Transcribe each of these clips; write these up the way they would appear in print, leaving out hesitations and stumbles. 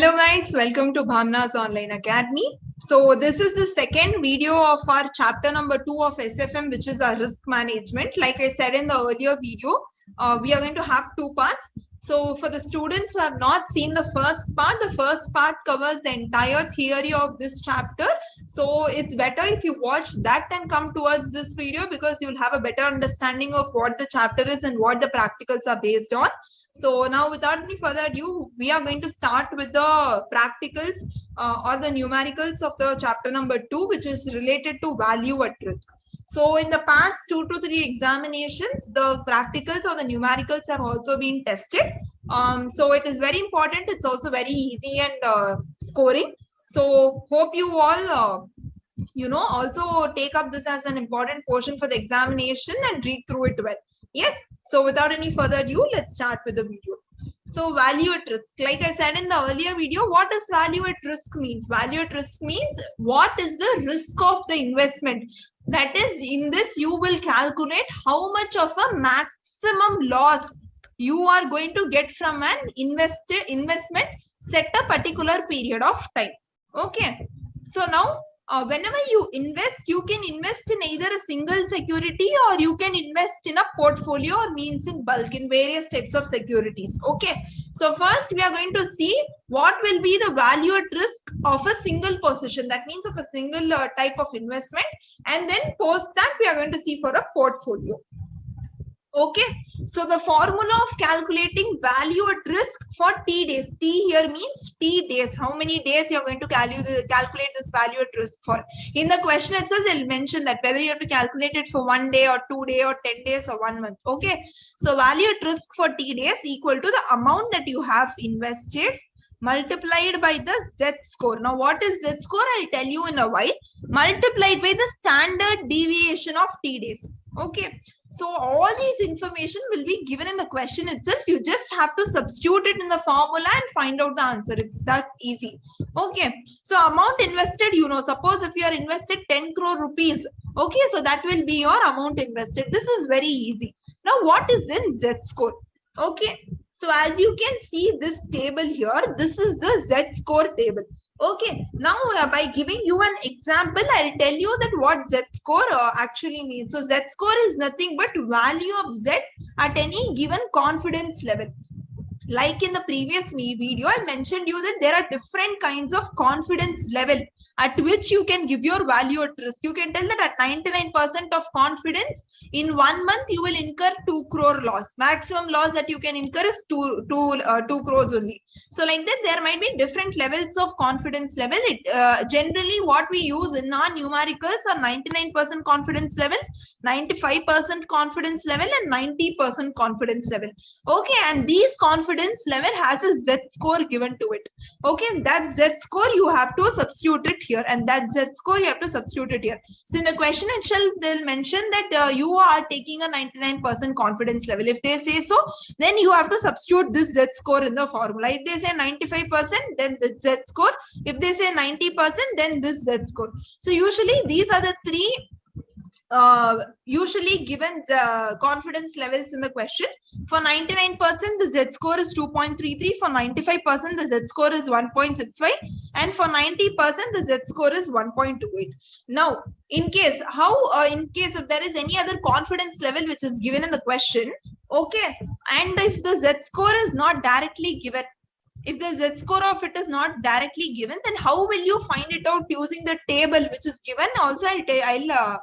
Hello guys, welcome to Bhamna's Online Academy. So this is the second video of our chapter number 2 of SFM, which is our risk management. Like I said in the earlier video, we are going to have two parts. So for the students who have not seen the first part covers the entire theory of this chapter. So it's better if you watch that and come towards this video because you'll have a better understanding of what the chapter is and what the practicals are based on. So now without any further ado, we are going to start with the practicals or the numericals of the chapter number 2, which is related to value at risk. So in the past 2 to 3 examinations, the practicals or the numericals have also been tested. So it is very important. It's also very easy and scoring. So hope you all also take up this as an important portion for the examination and read through it well. Yes. So without any further ado, let's start with the video. So value at risk. Like I said in the earlier video, what does value at risk means? Value at risk means what is the risk of the investment? That is, in this you will calculate how much of a maximum loss you are going to get from an investment set a particular period of time. Okay. So now whenever you invest, you can invest in either a single security or you can invest in a portfolio or means in bulk in various types of securities. Okay. So first we are going to see what will be the value at risk of a single position. That means of a single type of investment. And then post that we are going to see for a portfolio. Okay. So the formula of calculating value at risk for T days. T here means T days. How many days you are going to calculate this value at risk for. In the question itself, they'll mention that whether you have to calculate it for 1 day or 2 days or 10 days or 1 month. Okay. So value at risk for T days equal to the amount that you have invested multiplied by the Z score. Now what is Z score? I'll tell you in a while. Multiplied by the standard deviation of T days. Okay. So all these information will be given in the question itself. You just have to substitute it in the formula and find out the answer. It's that easy. Okay. So amount invested, suppose if you are invested 10 crore rupees. Okay. So that will be your amount invested. This is very easy. Now what is in Z score? Okay. So as you can see this table here, this is the Z score table. Okay, now by giving you an example, I'll tell you that what Z score actually means. So Z score is nothing but value of Z at any given confidence level. Like in the previous video, I mentioned you that there are different kinds of confidence level at which you can give your value at risk. You can tell that at 99% of confidence, in 1 month you will incur 2 crore loss. Maximum loss that you can incur is 2 crores only. So like that, there might be different levels of confidence level. Generally, what we use in our numericals are 99% confidence level, 95% confidence level, and 90% confidence level. Okay, and these confidence level has a Z score given to it. Okay, that Z score you have to substitute it here, and that Z score you have to substitute it here. So in the question itself, they'll mention that you are taking a 99% confidence level. If they say so, then you have to substitute this Z score in the formula. If they say 95%, then the Z score. If they say 90%, then this Z score. So usually these are the three usually given confidence levels in the question. For 99%, the Z score is 2.33. For 95%, the Z score is 1.65. And for 90%, the Z score is 1.28. Now, in case if there is any other confidence level which is given in the question, okay, and if the Z score is not directly given, if the Z score of it is not directly given, then how will you find it out using the table which is given? Also, I'll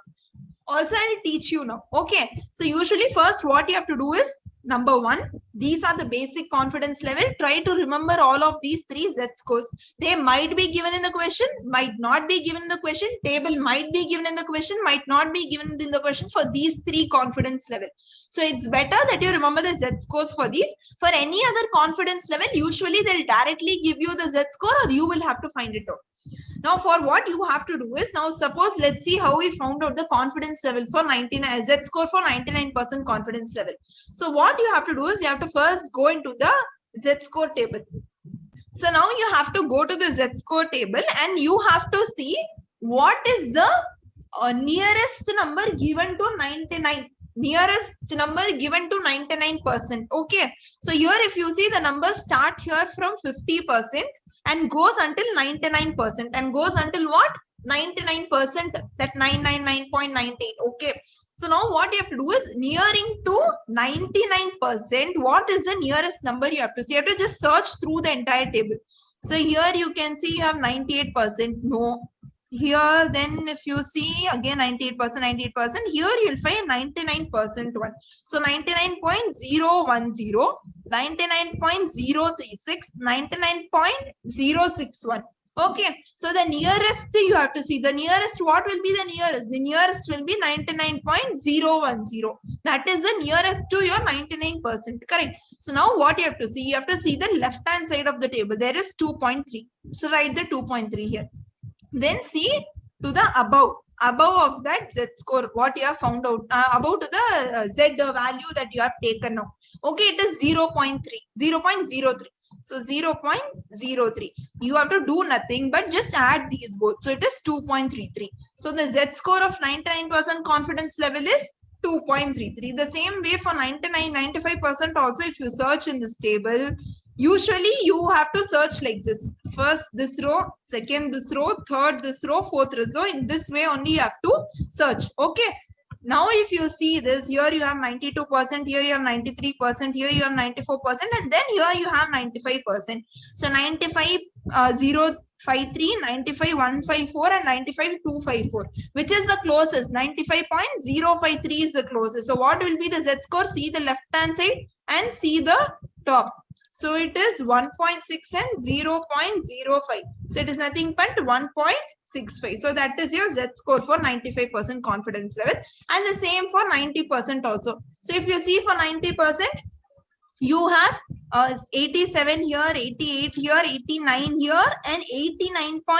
teach you now. Okay. So usually first what you have to do is, number 1, these are the basic confidence level. Try to remember all of these 3 Z scores. They might be given in the question, might not be given in the question. Table might be given in the question, might not be given in the question for these 3 confidence level. So it's better that you remember the Z scores for these. For any other confidence level, usually they'll directly give you the Z score or you will have to find it out. Now, for what you have to do is, now suppose, let's see how we found out the confidence level for 99, Z score for 99% confidence level. So what you have to do is, you have to first go into the Z score table. So now you have to go to the Z score table and you have to see what is the nearest number given to 99. nearest number given to 99%. Okay. So here if you see the numbers start here from 50% and goes until 99% and goes until what? 99%, that 999.98. Okay. So now what you have to do is nearing to 99%. What is the nearest number you have to see? You have to just search through the entire table. So here you can see you have 98%. No. Here then if you see again 98%, 98%. Here you'll find 99% one. So 99.010, 99.036, 99.061. Okay, so the nearest you have to see. The nearest, what will be the nearest? The nearest will be 99.010. That is the nearest to your 99%. Correct. So now what you have to see? You have to see the left hand side of the table. There is 2.3. So write the 2.3 here. Then see to the above of that Z score, what you have found out, about the Z value that you have taken now. Okay, it is 0.3, 0.03. So 0.03. You have to do nothing but just add these both. So it is 2.33. So the Z score of 99% confidence level is 2.33. The same way for 95% also, if you search in this table, usually you have to search like this. First this row, second this row, third this row, fourth this row. In this way only you have to search. Okay. Now if you see this, here you have 92%, here you have 93%, here you have 94%, and then here you have 95%. So 95,053, 95,154, and 95,254. Which is the closest? 95.053 is the closest. So what will be the Z score? See the left hand side and see the top. So it is 1.6 and 0.05. So it is nothing but 1.65. So that is your Z score for 95% confidence level. And the same for 90% also. So if you see for 90%, you have 87 here, 88 here, 89 here, and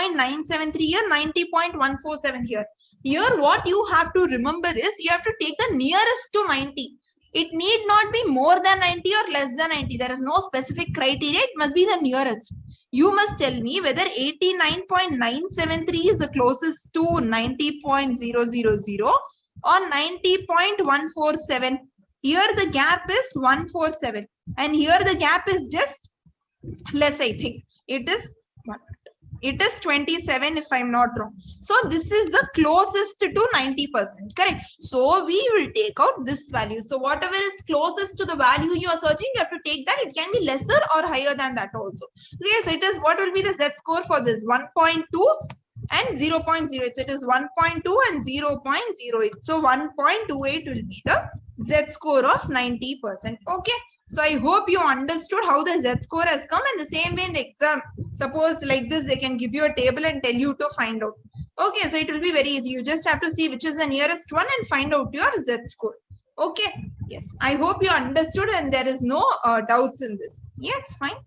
89.973 here, 90.147 here. Here what you have to remember is you have to take the nearest to 90. It need not be more than 90 or less than 90. There is no specific criteria. It must be the nearest. You must tell me whether 89.973 is the closest to 90.000 or 90.147. Here the gap is 147. And here the gap is just less, I think. It is 27 if I'm not wrong. So this is the closest to 90%. Correct. So we will take out this value. So whatever is closest to the value you are searching, you have to take that. It can be lesser or higher than that also. Okay, so it is, what will be the Z score for this? 1.2 and 0.08. It is 1.2 and 0.08. So 1.28 will be the Z score of 90%. Okay. So I hope you understood how the Z score has come, and the same way in the exam. Suppose like this, they can give you a table and tell you to find out. Okay, so it will be very easy. You just have to see which is the nearest one and find out your Z score. Okay, yes. I hope you understood and there is no doubts in this. Yes, fine.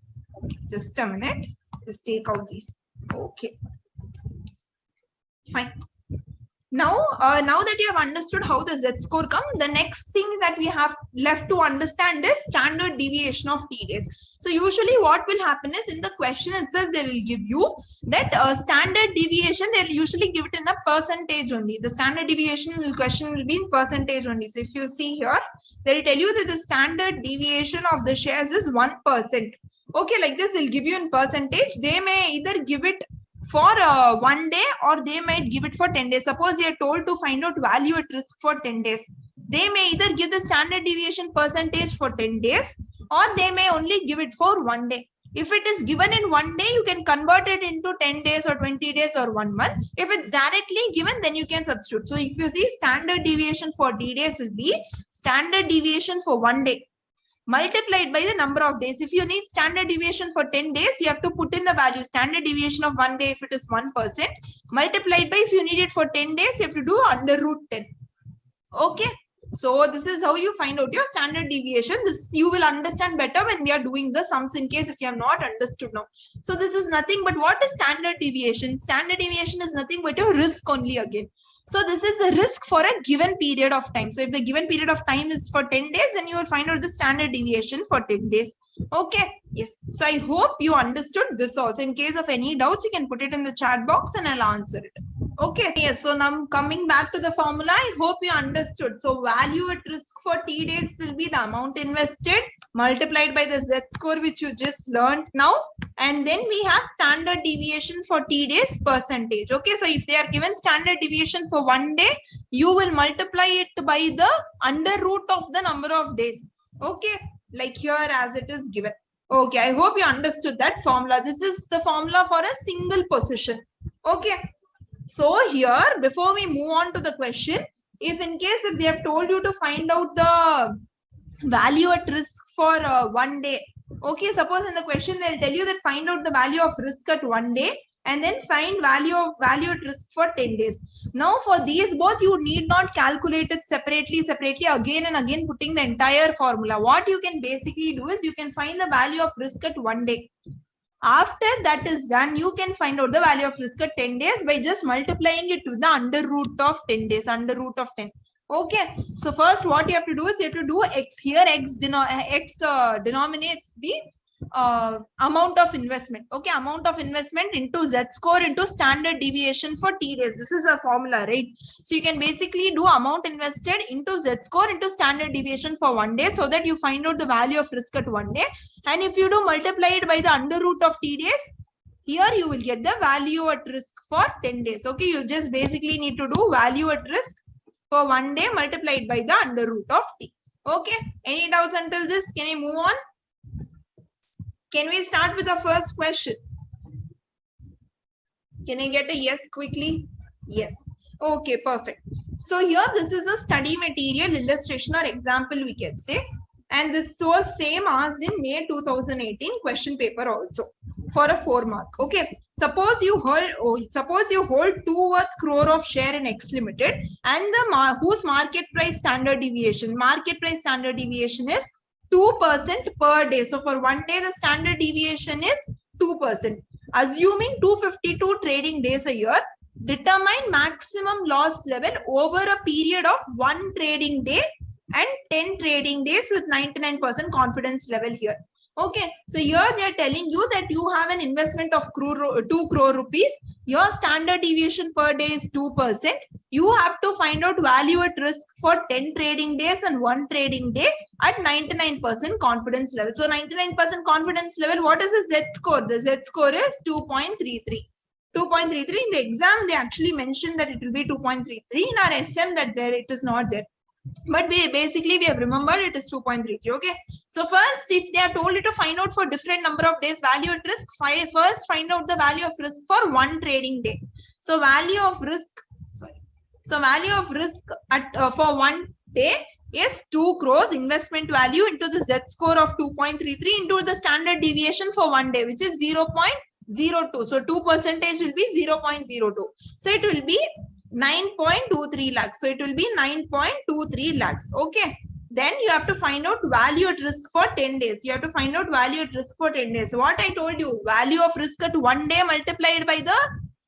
Okay, just a minute. Just take out these. Okay, fine. Now that you have understood how the Z score comes, the next thing that we have left to understand is standard deviation of T days. So usually what will happen is in the question itself, they will give you that standard deviation, they will usually give it in a percentage only. The standard deviation question will be in percentage only. So if you see here, they will tell you that the standard deviation of the shares is 1%. Okay, like this, they'll give you in percentage. They may either give it for 1 day or they might give it for 10 days. Suppose you are told to find out value at risk for 10 days. They may either give the standard deviation percentage for 10 days or they may only give it for 1 day. If it is given in 1 day, you can convert it into 10 days or 20 days or 1 month. If it's directly given, then you can substitute. So if you see standard deviation for T days will be standard deviation for 1 day multiplied by the number of days. If you need standard deviation for 10 days, you have to put in the value standard deviation of 1 day if it is 1%, multiplied by, if you need it for 10 days, you have to do under root 10. Okay. So this is how you find out your standard deviation. This you will understand better when we are doing the sums, in case if you have not understood now. So this is nothing but what is standard deviation? Standard deviation is nothing but your risk only again. So this is the risk for a given period of time. So if the given period of time is for 10 days, then you will find out the standard deviation for 10 days. Okay. Yes. So I hope you understood this also. In case of any doubts, you can put it in the chat box and I'll answer it. Okay, yes, so now coming back to the formula, I hope you understood. So value at risk for T days will be the amount invested multiplied by the Z score which you just learned now. And then we have standard deviation for T days percentage. Okay, so if they are given standard deviation for 1 day, you will multiply it by the under root of the number of days. Okay, like here as it is given. Okay, I hope you understood that formula. This is the formula for a single position. Okay. So here, before we move on to the question, if they have told you to find out the value at risk for 1 day, okay, suppose in the question they'll tell you that find out the value of risk at 1 day and then find value at risk for 10 days. Now for these both, you need not calculate it separately again and again putting the entire formula. What you can basically do is you can find the value of risk at 1 day. After that is done, you can find out the value of risk at 10 days by just multiplying it with the under root of 10 days, under root of 10. Okay, so first what you have to do is you have to do x here. X denominates the amount of investment. Okay, amount of investment into Z score into standard deviation for T days. This is a formula, right? So you can basically do amount invested into Z score into standard deviation for 1 day so that you find out the value of risk at 1 day. And if you do multiply it by the under root of T days, here you will get the value at risk for 10 days. Okay, you just basically need to do value at risk for 1 day multiplied by the under root of T. Okay, any doubts until this? Can I move on? Can we start with the first question? Can I get a yes quickly? Yes. Okay, perfect. So here this is a study material illustration or example we can say. And this was same as in May 2018 question paper also for a 4 mark. Okay. Suppose you hold 2 worth crore of share in X Limited and the whose market price standard deviation is 2% per day. So for 1 day, the standard deviation is 2%. Assuming 252 trading days a year, determine maximum loss level over a period of 1 trading day and 10 trading days with 99% confidence level here. Okay, so here they are telling you that you have an investment of 2 crore rupees. Your standard deviation per day is 2%. You have to find out value at risk for 10 trading days and 1 trading day at 99% confidence level. So 99% confidence level, what is the Z score? The Z score is 2.33. 2.33 in the exam, they actually mentioned that it will be 2.33. In our SM, that there it is not there. But we have remembered it is 2.33. Okay. So first, if they are told you to find out for different number of days value at risk, first find out the value of risk for 1 trading day. So value of risk at for 1 day is 2 crores investment value into the Z score of 2.33 into the standard deviation for 1 day, which is 0.02. So 2% will be 0.02. So it will be 9.23 lakhs. So it will be 9.23 lakhs. Okay. Then you have to find out value at risk for 10 days. You have to find out value at risk for 10 days. What I told you, value of risk at 1 day multiplied by the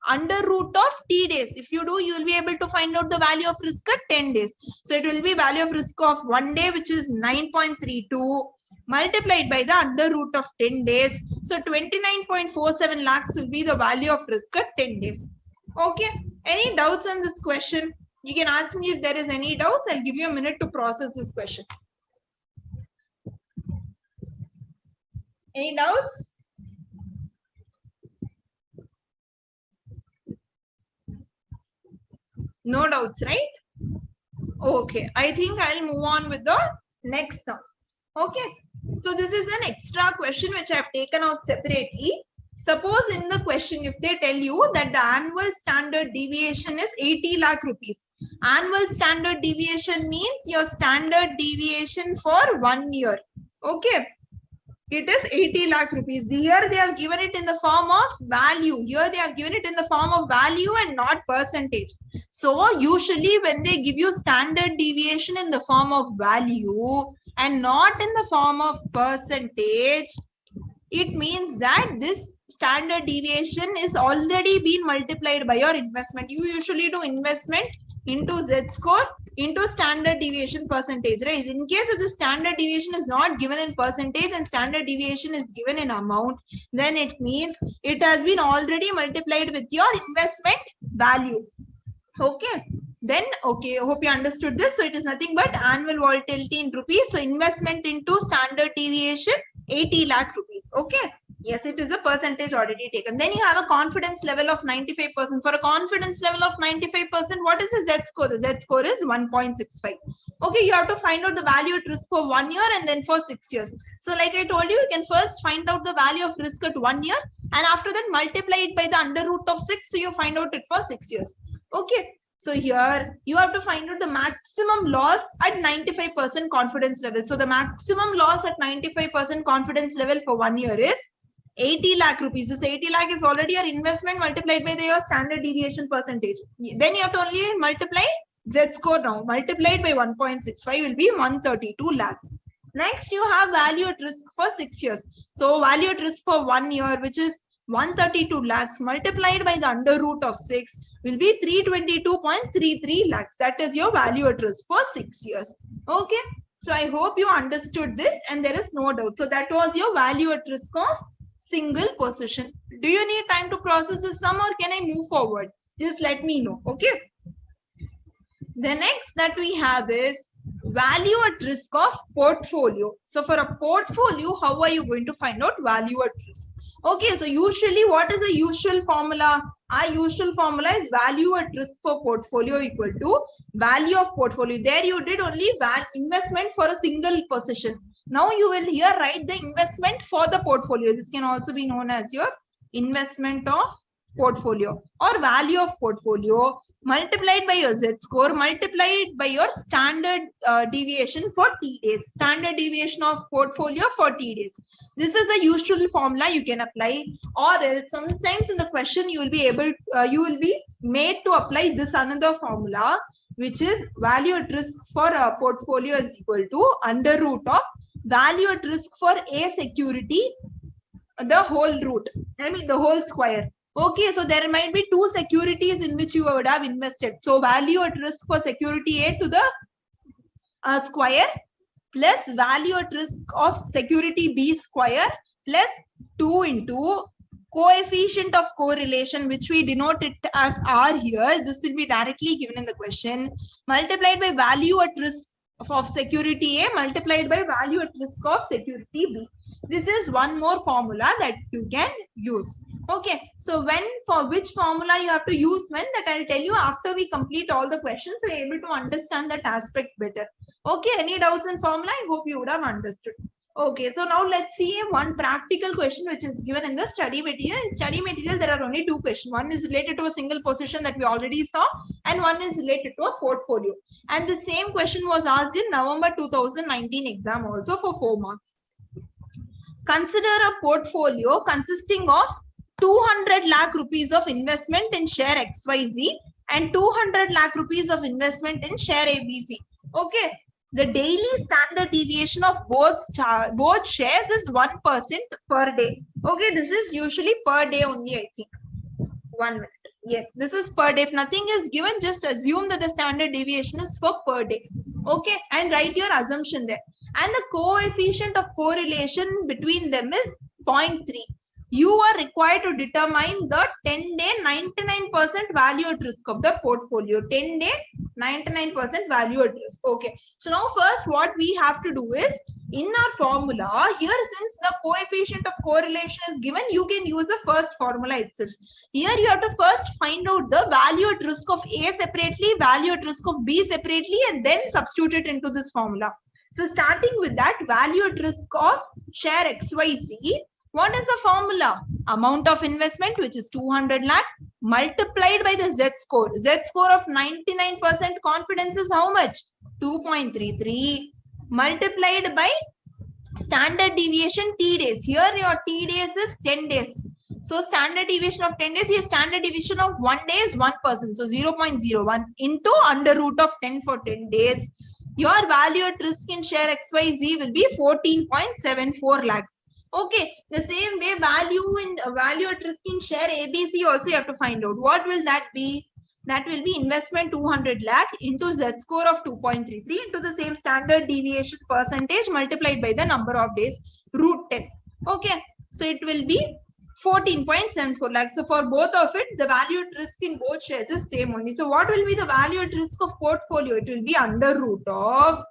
under root of T days. If you do, you will be able to find out the value of risk at 10 days. So it will be value of risk of 1 day, which is 9.32 multiplied by the under root of 10 days. So 29.47 lakhs will be the value of risk at 10 days. Okay. Any doubts on this question? You can ask me if there is any doubts. I'll give you a minute to process this question. Any doubts? No doubts, right? Okay. I think I'll move on with the next sum. Okay. So this is an extra question which I have taken out separately. Suppose in the question, if they tell you that the annual standard deviation is 80 lakh rupees. Annual standard deviation means your standard deviation for 1 year. Okay. It is 80 lakh rupees. Here they have given it in the form of value. Here they have given it in the form of value and not percentage. So usually when they give you standard deviation in the form of value and not in the form of percentage, it means that this standard deviation is already been multiplied by your investment. You usually do investment into Z score into standard deviation percentage, right? In case if the standard deviation is not given in percentage and standard deviation is given in amount, then it means it has been already multiplied with your investment value. Okay. Then, okay, I hope you understood this. So it is nothing but annual volatility in rupees. So investment into standard deviation, 80 lakh rupees. Okay. Yes, it is a percentage already taken. Then you have a confidence level of 95%. For a confidence level of 95%, what is the Z score? The Z score is 1.65. Okay, you have to find out the value at risk for 1 year and then for 6 years. So like I told you, you can first find out the value of risk at 1 year and after that multiply it by the under root of 6. So you find out it for 6 years. Okay. So here you have to find out the maximum loss at 95% confidence level. So the maximum loss at 95% confidence level for 1 year is 80 lakh rupees. This 80 lakh is already your investment multiplied by your standard deviation percentage. Then you have to only multiply Z score now. Multiplied by 1.65 will be 132 lakhs. Next, you have value at risk for 6 years. So value at risk for 1 year, which is 132 lakhs multiplied by the under root of 6 will be 322.33 lakhs. That is your value at risk for 6 years. Okay. So I hope you understood this and there is no doubt. So that was your value at risk of single position. Do you need time to process this sum or can I move forward? Just let me know. Okay. The next that we have is value at risk of portfolio. So for a portfolio, how are you going to find out value at risk? Okay, so usually what is the usual formula? Our usual formula is value at risk for portfolio equal to value of portfolio. There you did only investment for a single position. Now you will here write the investment for the portfolio. This can also be known as your investment of portfolio or value of portfolio multiplied by your Z score multiplied by your standard deviation for T days. Standard deviation of portfolio for T days. This is the usual formula you can apply, or else sometimes in the question you will be able, you will be made to apply this another formula, which is value at risk for a portfolio is equal to under root of value at risk for a security, the whole root, the whole square. Okay, so there might be two securities in which you would have invested. So value at risk for security A to the square plus value at risk of security B square plus 2 into coefficient of correlation, which we denote it as R here. This will be directly given in the question, multiplied by value at risk of security A multiplied by value at risk of security B. This is one more formula that you can use. Okay, so when, for which formula you have to use when, that I'll tell you after we complete all the questions, so you're able to understand that aspect better. Okay, any doubts in formula? I hope you would have understood. Okay, so now let's see one practical question which is given in the study material. In study material, there are only two questions. One is related to a single position that we already saw, and one is related to a portfolio. And the same question was asked in November 2019 exam also for 4 marks. Consider a portfolio consisting of 200 lakh rupees of investment in share XYZ and 200 lakh rupees of investment in share ABC. Okay. The daily standard deviation of both shares is 1% per day. Okay, this is usually per day only, I think. 1 minute. Yes, this is per day. If nothing is given, just assume that the standard deviation is for per day. Okay, and write your assumption there. And the coefficient of correlation between them is 0.3. You are required to determine the 10-day 99% value at risk of the portfolio. 10-day 99% value at risk. Okay. So now first what we have to do is, in our formula here, since the coefficient of correlation is given, you can use the first formula itself. Here you have to first find out the value at risk of A separately, value at risk of B separately, and then substitute it into this formula. So starting with that, value at risk of share XYZ. What is the formula? Amount of investment, which is 200 lakh, multiplied by the Z score. Z score of 99% confidence is how much? 2.33 multiplied by standard deviation T days. Here your T days is 10 days. So standard deviation of 10 days, here standard deviation of 1 day is 1%. So 0.01 into under root of 10 for 10 days. Your value at risk in share XYZ will be 14.74 lakhs. Okay, the same way value at risk in share ABC also you have to find out. What will that be? That will be investment 200 lakh into Z score of 2.33 into the same standard deviation percentage multiplied by the number of days root 10. Okay. So it will be 14.74 lakhs. So for both of it, the value at risk in both shares is same only. So what will be the value at risk of portfolio? It will be under root of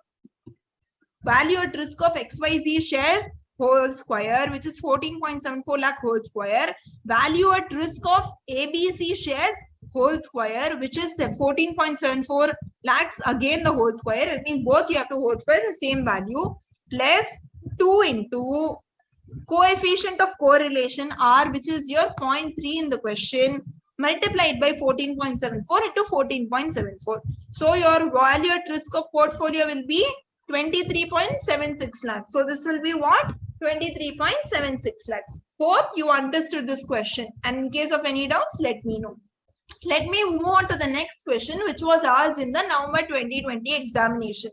value at risk of XYZ share whole square, which is 14.74 lakh whole square. Value at risk of ABC shares whole square, which is 14.74 lakhs, again the whole square. It means both you have to whole square the same value, plus 2 into coefficient of correlation R, which is your 0.3 in the question, multiplied by 14.74 into 14.74. So your value at risk of portfolio will be 23.76 lakhs. So this will be what? 23.76 lakhs. Hope you understood this question. And in case of any doubts, let me know. Let me move on to the next question, which was asked in the November 2020 examination.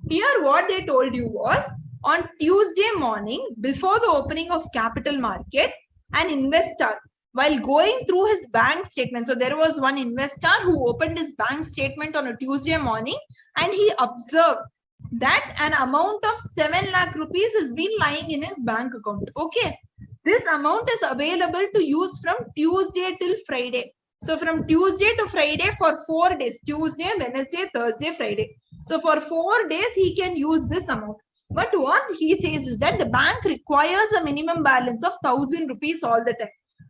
Here what they told you was, on Tuesday morning, before the opening of capital market, an investor, while going through his bank statement, so there was one investor who opened his bank statement on a Tuesday morning, and he observed that an amount of 7 lakh rupees has been lying in his bank account. Okay. This amount is available to use from Tuesday till Friday. So from Tuesday to Friday for 4 days, Tuesday, Wednesday, Thursday, Friday. So for 4 days, he can use this amount. But what he says is that the bank requires a minimum balance of 1,000 rupees all the time.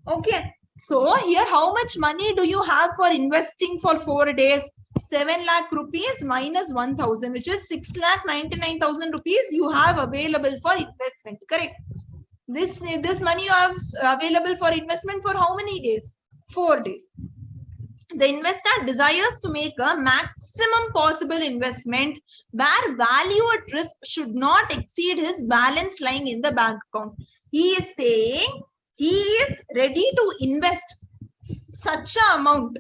Okay. So here, how much money do you have for investing for 4 days? 7 lakh rupees minus 1,000, which is 6,99,000 rupees you have available for investment. Correct. This money you have available for investment for how many days? 4 days. The investor desires to make a maximum possible investment where value at risk should not exceed his balance lying in the bank account. He is saying he is ready to invest such an amount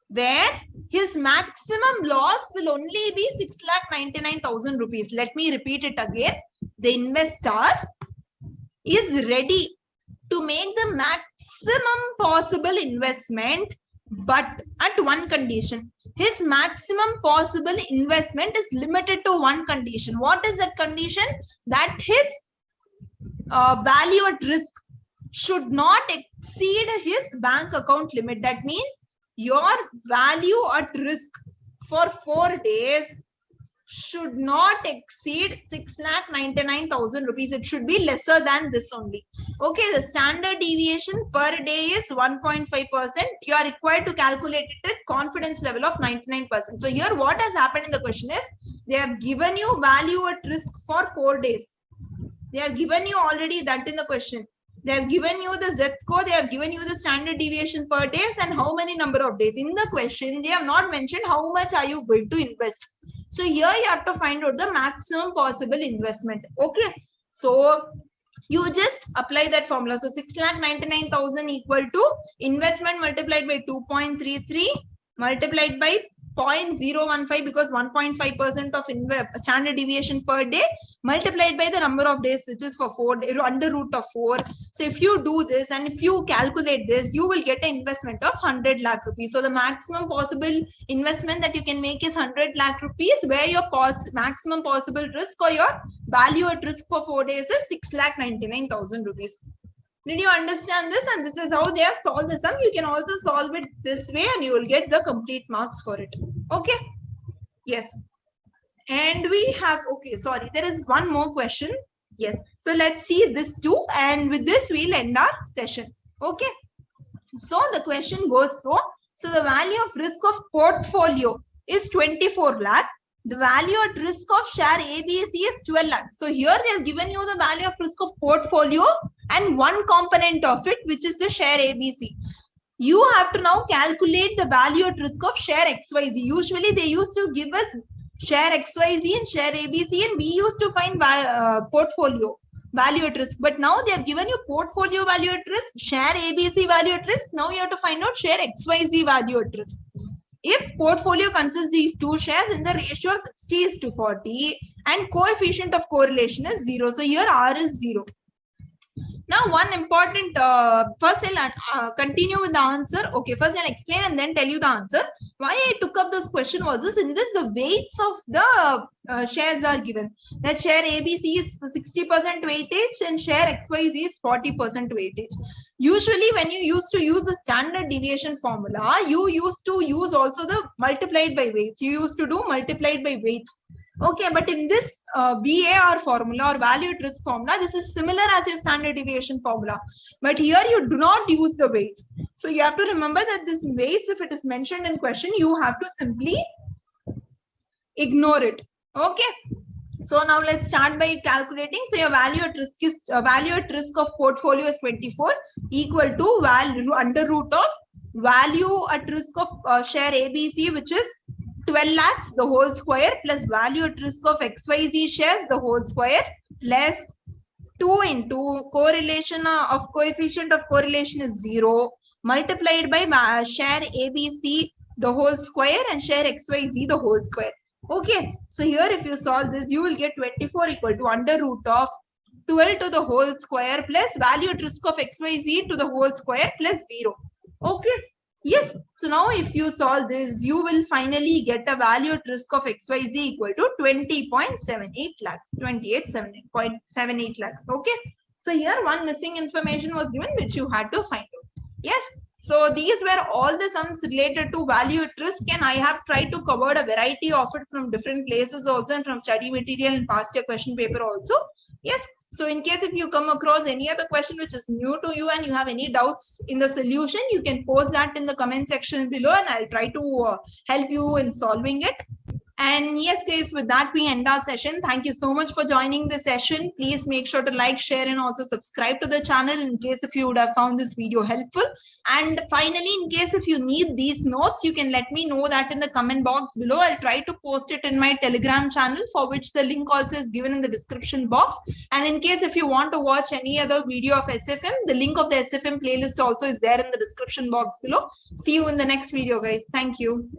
where his maximum loss will only be 6,99,000 rupees. Let me repeat it again. The investor is ready to make the maximum possible investment, but at one condition. His maximum possible investment is limited to one condition. What is that condition? That his value at risk should not exceed his bank account limit. That means your value at risk for 4 days should not exceed 6,99,000 rupees. It should be lesser than this only. Okay, the standard deviation per day is 1.5%. You are required to calculate it at confidence level of 99%. So here what has happened in the question is, they have given you value at risk for 4 days. They have given you already that in the question. They have given you the Z score, they have given you the standard deviation per days and how many number of days. In the question, they have not mentioned how much are you going to invest. So here you have to find out the maximum possible investment. Okay. So you just apply that formula. So 6,99,000 equal to investment multiplied by 2.33 multiplied by 0.015, because 1.5% of standard deviation per day multiplied by the number of days, which is for 4 days, under root of 4. So if you do this and if you calculate this, you will get an investment of 100 lakh rupees. So the maximum possible investment that you can make is 100 lakh rupees, where your maximum possible risk or your value at risk for 4 days is 6,99,000 rupees. Did you understand this? And this is how they have solved the sum. You can also solve it this way and you will get the complete marks for it. Okay. Yes. And we have, okay, sorry, there is one more question. Yes. So let's see this too. And with this, we'll end our session. Okay. So the question goes so the value of risk of portfolio is 24 lakh. The value at risk of share ABC is 12 lakh. So here they have given you the value of risk of portfolio and one component of it, which is the share ABC. You have to now calculate the value at risk of share XYZ. Usually they used to give us share XYZ and share ABC, and we used to find portfolio value at risk. But now they have given you portfolio value at risk, share ABC value at risk. Now you have to find out share XYZ value at risk. If portfolio consists these two shares, in the ratio 60:40 and coefficient of correlation is 0. So here R is 0. Now, one important, first I'll continue with the answer. Okay, first I'll explain and then tell you the answer. Why I took up this question was this, in this the weights of the shares are given. That share ABC is 60% weightage and share XYZ is 40% weightage. Usually when you used to use the standard deviation formula, you used to use also the multiplied by weights. You used to do multiplied by weights. Okay, but in this VAR formula or value at risk formula, this is similar as your standard deviation formula. But here you do not use the weights. So you have to remember that this weights, if it is mentioned in question, you have to simply ignore it. Okay. So now let's start by calculating. So your value at risk is value at risk of portfolio is 24 equal to value under root of value at risk of share ABC, which is 12 lakhs the whole square, plus value at risk of XYZ shares the whole square, less 2 into correlation of coefficient of correlation is 0, multiplied by share ABC the whole square and share XYZ the whole square. Okay, so here if you solve this, you will get 24 equal to under root of 12 to the whole square plus value at risk of XYZ to the whole square plus 0. Okay. Yes, so now if you solve this, you will finally get a value at risk of XYZ equal to 20.78 lakhs, 28.78 lakhs. Okay, so here one missing information was given which you had to find out. Yes, so these were all the sums related to value at risk, and I have tried to cover a variety of it from different places also and from study material and past year question paper also. Yes. So in case if you come across any other question which is new to you and you have any doubts in the solution, you can post that in the comment section below and I'll try to help you in solving it. And yes, guys, with that, we end our session. Thank you so much for joining the session. Please make sure to like, share, and also subscribe to the channel in case if you would have found this video helpful. And finally, in case if you need these notes, you can let me know that in the comment box below. I'll try to post it in my Telegram channel, for which the link also is given in the description box. And in case if you want to watch any other video of SFM, the link of the SFM playlist also is there in the description box below. See you in the next video, guys. Thank you.